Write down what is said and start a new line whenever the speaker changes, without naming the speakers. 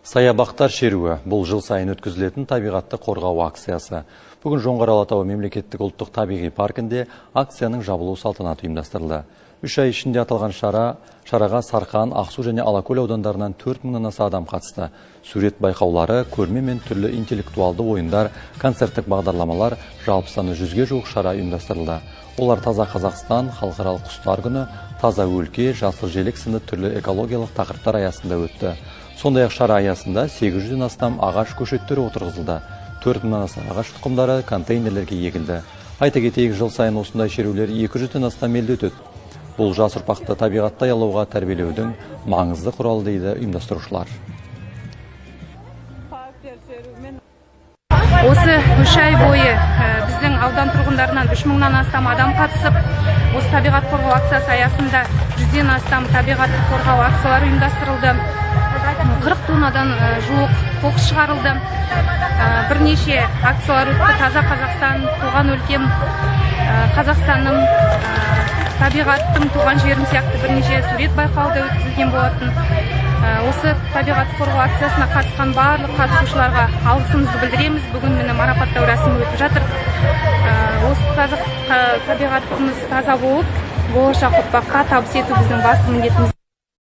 Саябақтар шеруі бұл жыл сайын өткізілетін табиғатты қорғау акциясы. Бүгін Жоңғар Алатауы мемлекеттік ұлттық табиғи паркінде акцияның жабылу салтанаты ұйымдастырылды. 3 ай ішінде аталған шараға Сарқан, Ақсу және Алакөл аудандарынан 4000-нан аса адам қатысты. Сурет байқаулары, көрме мен түрлі интеллектуалды ойындар, концерттік бағдарламалар, жалпы саны 100-ге жуық шара ұйымдастырылды. Олар Таза Қазақстан, халықаралық құстар күні, таза өлке, жасыл желек сынды түрлі экологиялық тақырыптар аясында өтті. Сондай-ақ шара аясында 800-ден астам ағаш көшеттері отырғызылды. 4000-нан аса ағаш тұқымдары контейнерлерге егілді. Айта кетейік, жыл сайын осындай шерулер 200-ден астам елде өтеді. Бұл жас ұрпақты табиғатты аялауға тәрбиелеудің маңызды құралы дейді ұйымдастырушылар.
Осы 3 ай бойы біздің аудан тұрғындарынан 3000-нан астам адам қатысып, осы табиғат қорғау акциясы аясында 100-ден астам табиғатты қорғау акциялары ұйымдастырылды. 40 тоннадан жуық қоқыс шығарылды. Бірнеше акциялар өтті. Таза Қазақстан, туған өлкем, Қазақстаным, табиғаттың туған жерім сияқты бірнеше сурет байқауы өткізілген болатын. Осы табиғат қорғау акциясына қатысқан барлық қатысушыларға алғысымызды білдіреміз. Бүгін міне марапаттау рәсімі өтіп жатыр. Осы табиғатымыз таза болып, болашақ ұрпаққа табыс ету біздің басты міндетіміз.